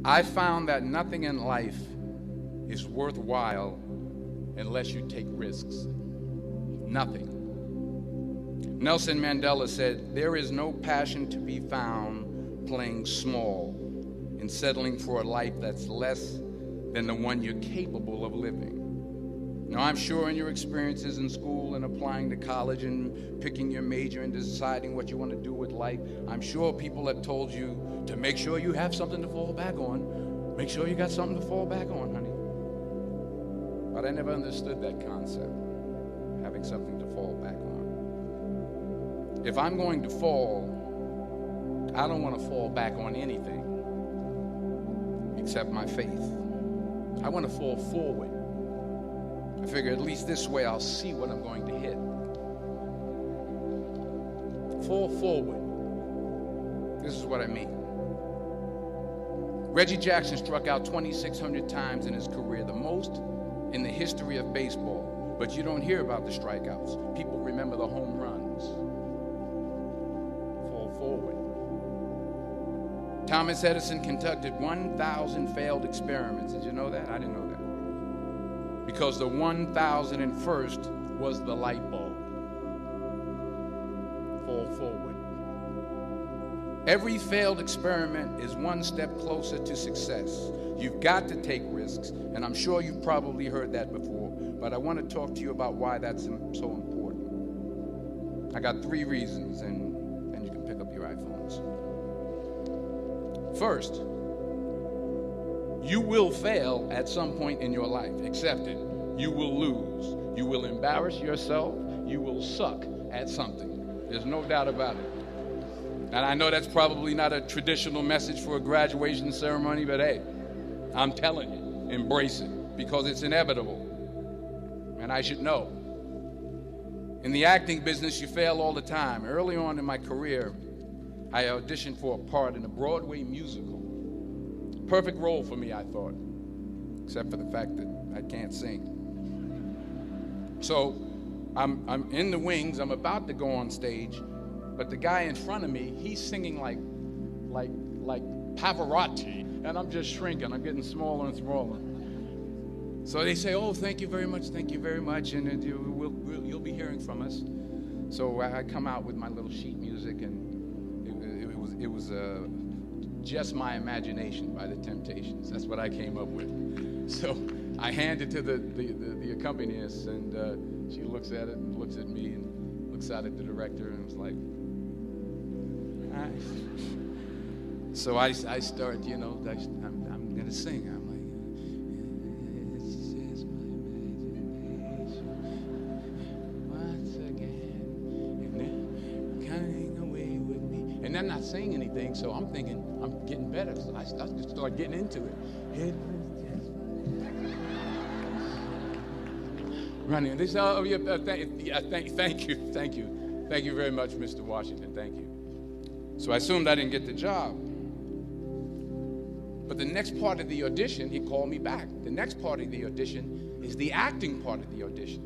I found that nothing in life is worthwhile unless you take risks. Nothing. Nelson Mandela said, "There is no passion to be found playing small and settling for a life that's less than the one you're capable of living." Now, I'm sure in your experiences in school and applying to college and picking your major and deciding what you want to do with life, I'm sure people have told you to make sure you have something to fall back on. Make sure you got something to fall back on, honey. But I never understood that concept, having something to fall back on. If I'm going to fall, I don't want to fall back on anything except my faith. I want to fall forward. I figure at least this way I'll see what I'm going to hit. Fall forward. This is what I mean. Reggie Jackson struck out 2,600 times in his career, the most in the history of baseball. But you don't hear about the strikeouts. People remember the home runs. Fall forward. Thomas Edison conducted 1,000 failed experiments. Did you know that? I didn't know that. Because the 1,001st was the light bulb. Fall forward. Every failed experiment is one step closer to success. You've got to take risks, and I'm sure you've probably heard that before, but I want to talk to you about why that's so important. I got 3 reasons, and then you can pick up your iPhones. First, you will fail at some point in your life. Accept it. You will lose. You will embarrass yourself. You will suck at something. There's no doubt about it. And I know that's probably not a traditional message for a graduation ceremony, but hey, I'm telling you, embrace it, because it's inevitable. And I should know. In the acting business, you fail all the time. Early on in my career, I auditioned for a part in a Broadway musical. Perfect role for me, I thought, except for the fact that I can't sing. So I'm in the wings. I'm about to go on stage, but the guy in front of me, he's singing like Pavarotti, and I'm just shrinking. I'm getting smaller and smaller. So they say, "Oh, thank you very much, and you'll be hearing from us." So I come out with my little sheet music, and it was Just My Imagination by the Temptations. That's what I came up with. So I hand it to the accompanist, and she looks at it and looks at me and looks out at the director and was like, all right. So I start, I'm going to sing. I'm like, it's just my imagination once again, and they're coming away with me. And I'm not saying anything, so I'm thinking I'm getting better. So I just start getting into it. Running. They say, "Oh, yeah, thank you very much, Mr. Washington. Thank you." So I assumed I didn't get the job. But the next part of the audition, he called me back. The next part of the audition is the acting part of the audition.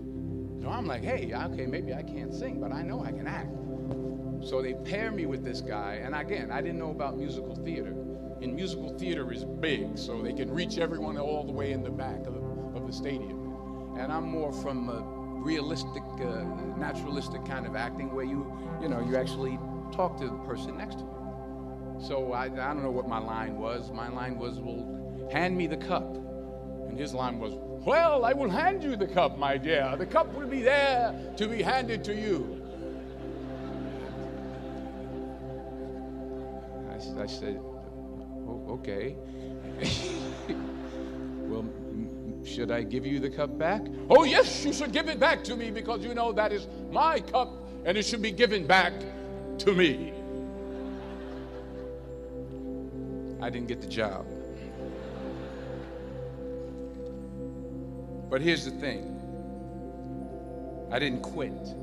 So I'm like, hey, okay, maybe I can't sing, but I know I can act. So they pair me with this guy, and again, I didn't know about musical theater. And musical theater is big, so they can reach everyone all the way in the back of the stadium. And I'm more from a realistic, naturalistic kind of acting where you actually talk to the person next to you. So I don't know what my line was. My line was, "Well, hand me the cup." And his line was, "Well, I will hand you the cup, my dear. The cup will be there to be handed to you." I said, "Oh, okay." "Well, should I give you the cup back?" "Oh, yes, you should give it back to me, because you know that is my cup, and it should be given back to me." I didn't get the job. But here's the thing. I didn't quit.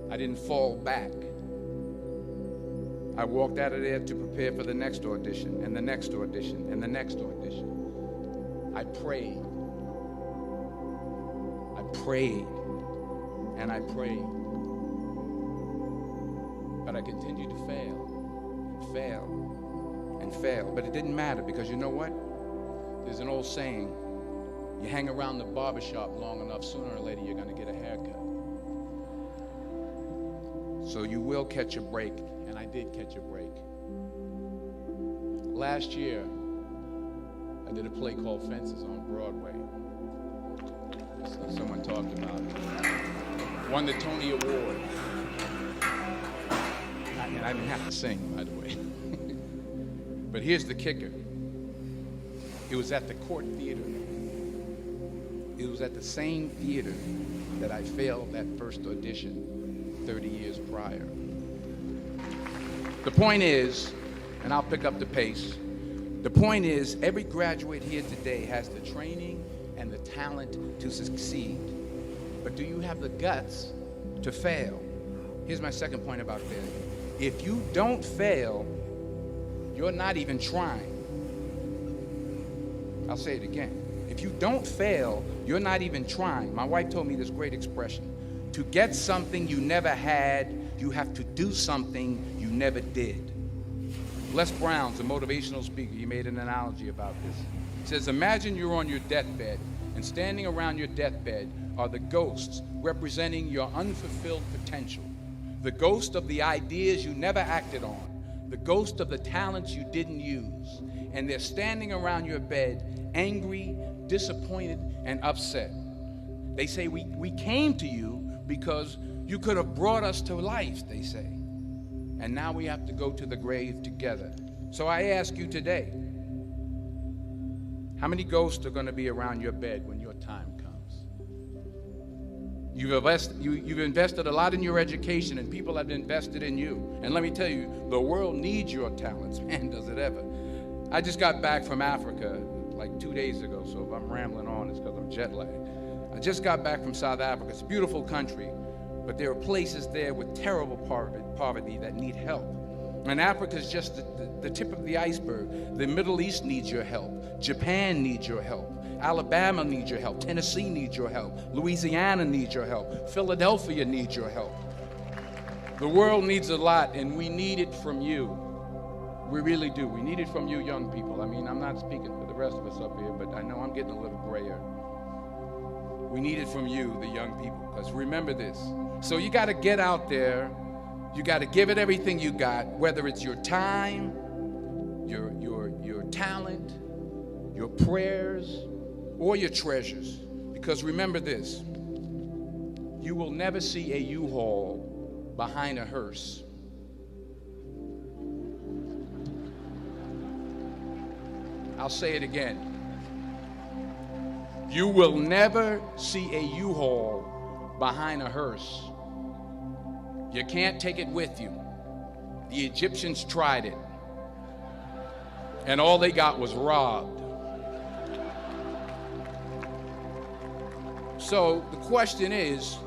I didn't fall back. I walked out of there to prepare for the next audition, and the next audition, and the next audition. I prayed. And I prayed. But I continued to fail, didn't fail. But it didn't matter because you know what? There's an old saying, you hang around the barbershop long enough, sooner or later you're going to get a haircut. So you will catch a break, and I did catch a break. Last year, I did a play called Fences on Broadway. So someone talked about it. Won the Tony Award. And I didn't have to sing, by the way. But here's the kicker. It was at the Court Theater. It was at the same theater that I failed that first audition 30 years prior. The point is, and I'll pick up the pace, the point is every graduate here today has the training and the talent to succeed. But do you have the guts to fail? Here's my second point about failure. If you don't fail, you're not even trying. I'll say it again. If you don't fail, you're not even trying. My wife told me this great expression. To get something you never had, you have to do something you never did. Les Brown's a motivational speaker. He made an analogy about this. He says, imagine you're on your deathbed, and standing around your deathbed are the ghosts representing your unfulfilled potential. The ghost of the ideas you never acted on. The ghost of the talents you didn't use. And they're standing around your bed, angry, disappointed, and upset. They say, we came to you because you could have brought us to life, they say. And now we have to go to the grave together. So I ask you today, how many ghosts are going to be around your bed when your time comes? You've invested a lot in your education, and people have invested in you. And let me tell you, the world needs your talents. Man, does it ever. I just got back from Africa like 2 days ago, so if I'm rambling on, it's because I'm jet lagged. I just got back from South Africa. It's a beautiful country, but there are places there with terrible poverty that need help. And Africa is just the tip of the iceberg. The Middle East needs your help. Japan needs your help. Alabama needs your help. Tennessee needs your help. Louisiana needs your help. Philadelphia needs your help. The world needs a lot, and we need it from you. We really do. We need it from you young people. I mean, I'm not speaking for the rest of us up here, but I know I'm getting a little grayer. We need it from you, the young people, because remember this. So you got to get out there. You got to give it everything you got, whether it's your time, your talent, your prayers, or your treasures. Because remember this, you will never see a U-Haul behind a hearse. I'll say it again. You will never see a U-Haul behind a hearse. You can't take it with you. The Egyptians tried it, and all they got was robbed. So the question is,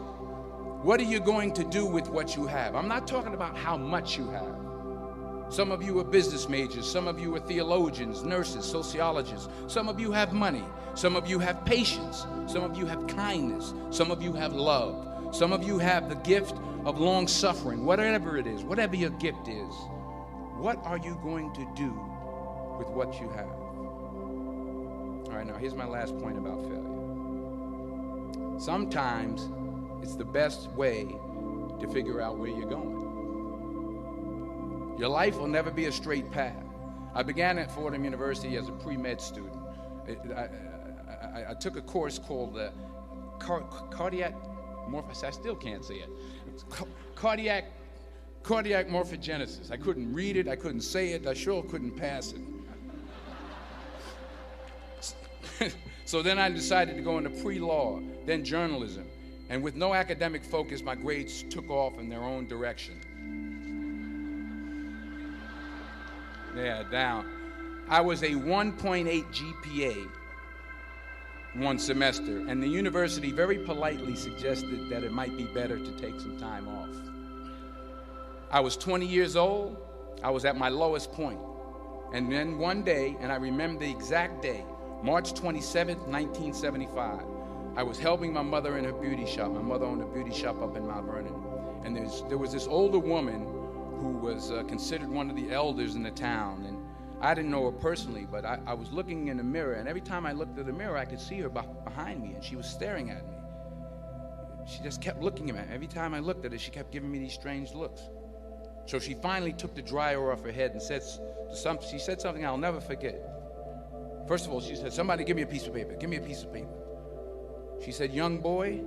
what are you going to do with what you have? I'm not talking about how much you have. Some of you are business majors. Some of you are theologians, nurses, sociologists. Some of you have money. Some of you have patience. Some of you have kindness. Some of you have love. Some of you have the gift of long suffering. Whatever it is, whatever your gift is, what are you going to do with what you have? All right, now here's my last point about failure. Sometimes it's the best way to figure out where you're going. Your life will never be a straight path. I began at Fordham University as a pre-med student. I took a course called cardiac morphogenesis. I still can't say it. Cardiac morphogenesis. I couldn't read it. I couldn't say it. I sure couldn't pass it. So then I decided to go into pre-law, then journalism. And with no academic focus, my grades took off in their own direction. Yeah, down. I was a 1.8 GPA one semester, and the university very politely suggested that it might be better to take some time off. I was 20 years old. I was at my lowest point. And then one day, and I remember the exact day, March 27th, 1975, I was helping my mother in her beauty shop. My mother owned a beauty shop up in Mount Vernon. And there was this older woman who was considered one of the elders in the town. And I didn't know her personally, but I was looking in the mirror, and every time I looked at the mirror, I could see her behind me, and she was staring at me. She just kept looking at me. Every time I looked at her, she kept giving me these strange looks. So she finally took the dryer off her head and she said something I'll never forget. First of all, she said, "Somebody give me a piece of paper. Give me a piece of paper." She said, "Young boy,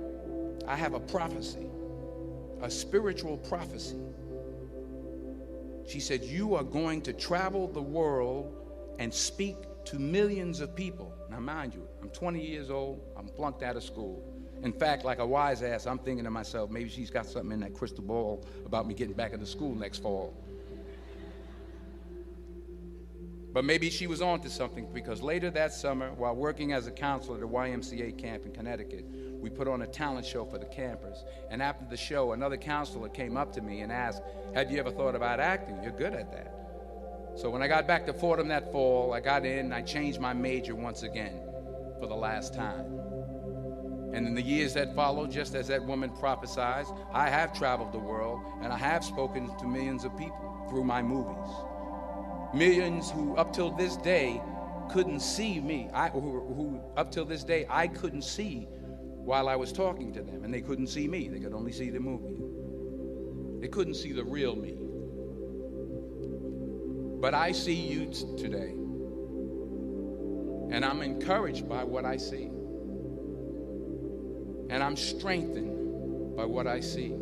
I have a prophecy, a spiritual prophecy." She said, "You are going to travel the world and speak to millions of people." Now, mind you, I'm 20 years old. I'm flunked out of school. In fact, like a wise ass, I'm thinking to myself, maybe she's got something in that crystal ball about me getting back into school next fall. But maybe she was on to something, because later that summer, while working as a counselor at a YMCA camp in Connecticut, we put on a talent show for the campers. And after the show, another counselor came up to me and asked, "Have you ever thought about acting? You're good at that." So when I got back to Fordham that fall, I got in and I changed my major once again for the last time. And in the years that followed, just as that woman prophesied, I have traveled the world and I have spoken to millions of people through my movies. Millions who up till this day couldn't see me, who up till this day I couldn't see while I was talking to them, and they couldn't see me. They could only see the movie. They couldn't see the real me. But I see you today, and I'm encouraged by what I see, and I'm strengthened by what I see,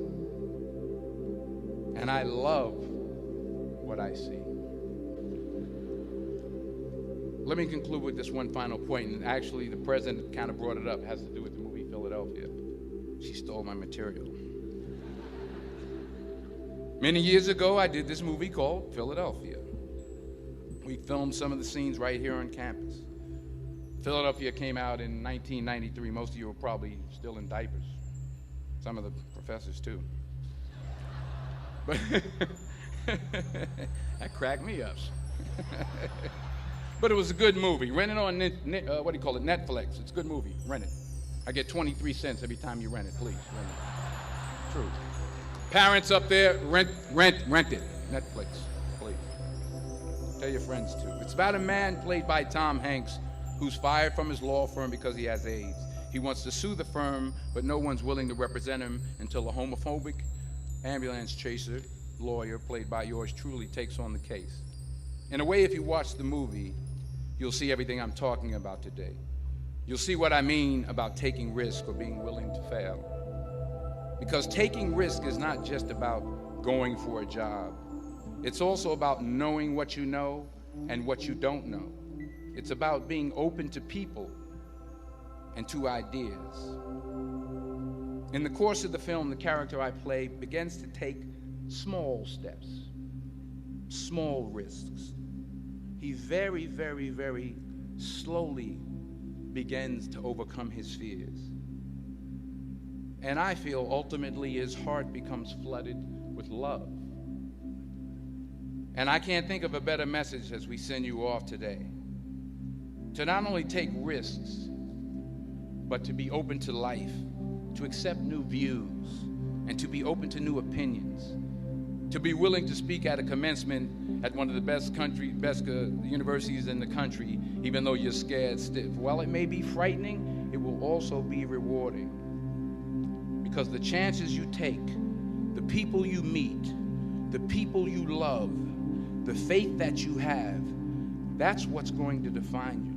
and I love what I see. Let me conclude with this one final point, and actually the president kind of brought it up. It has to do with the movie Philadelphia. She stole my material. Many years ago, I did this movie called Philadelphia. We filmed some of the scenes right here on campus. Philadelphia came out in 1993. Most of you were probably still in diapers. Some of the professors too. But that cracked me up. But it was a good movie. Rent it on Netflix. It's a good movie. Rent it. I get 23 cents every time you rent it. Please, rent it. True. Parents up there, rent it. Netflix, please. Tell your friends too. It's about a man played by Tom Hanks who's fired from his law firm because he has AIDS. He wants to sue the firm, but no one's willing to represent him until a homophobic ambulance chaser lawyer, played by yours truly, takes on the case. In a way, if you watch the movie, you'll see everything I'm talking about today. You'll see what I mean about taking risk or being willing to fail. Because taking risk is not just about going for a job. It's also about knowing what you know and what you don't know. It's about being open to people and to ideas. In the course of the film, the character I play begins to take small steps, small risks. He very, very, very slowly begins to overcome his fears. And I feel ultimately his heart becomes flooded with love. And I can't think of a better message as we send you off today. To not only take risks, but to be open to life, to accept new views, and to be open to new opinions, to be willing to speak at a commencement at one of the best universities in the country, even though you're scared stiff. While it may be frightening, it will also be rewarding. Because the chances you take, the people you meet, the people you love, the faith that you have, that's what's going to define you.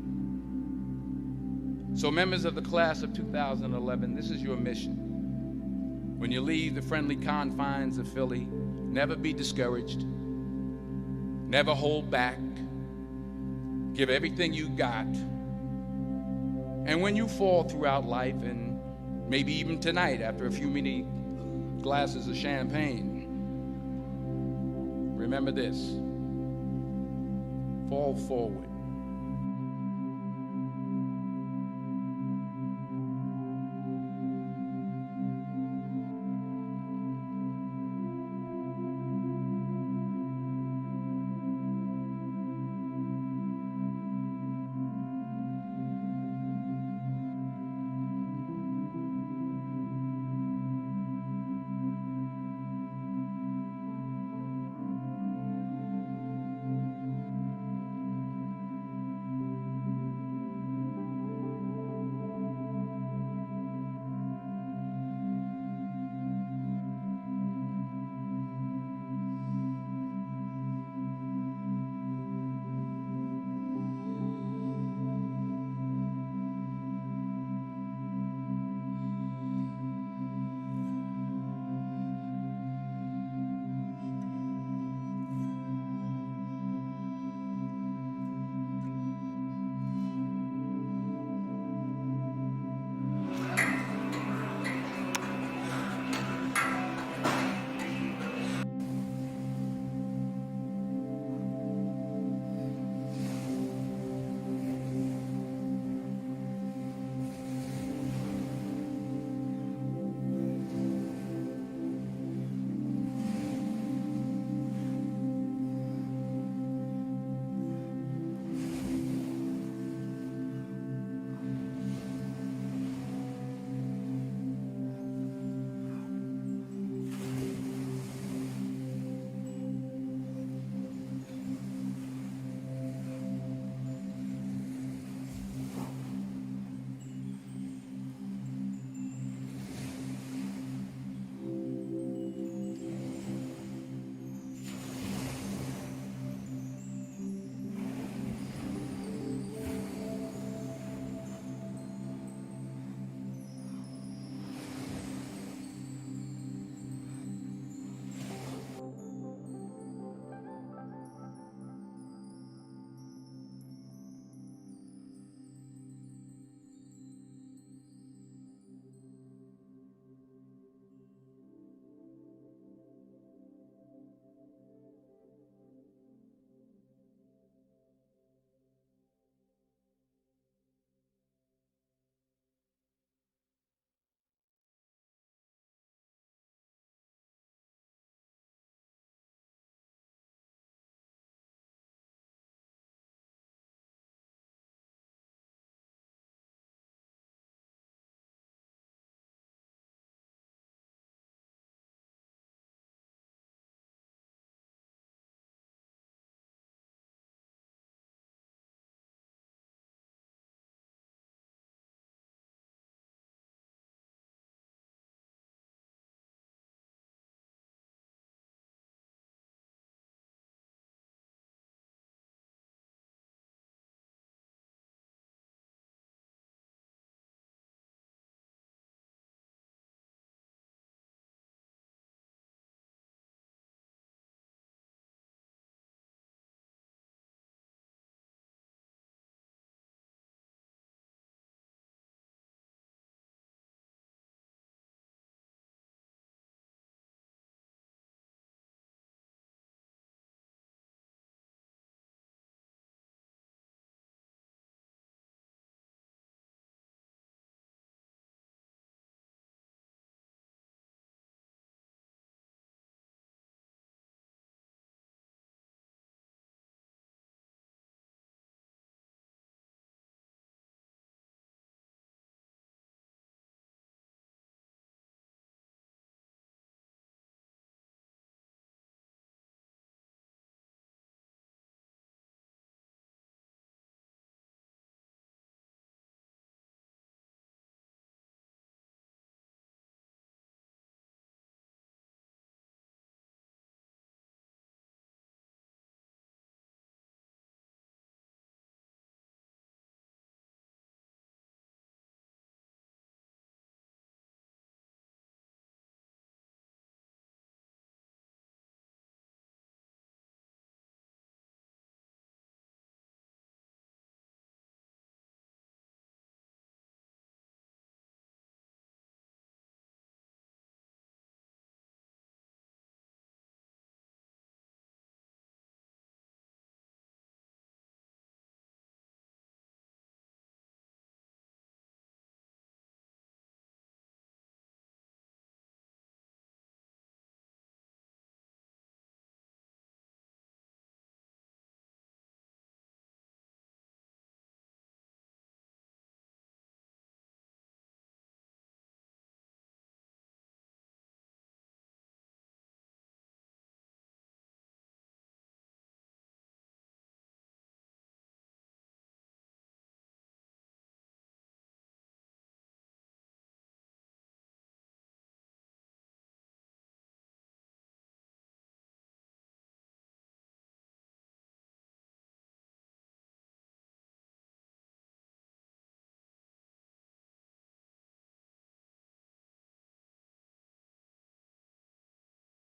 So members of the class of 2011, this is your mission. When you leave the friendly confines of Philly, never be discouraged. Never hold back. Give everything you got. And when you fall throughout life, and maybe even tonight after a few many glasses of champagne, remember this: fall forward.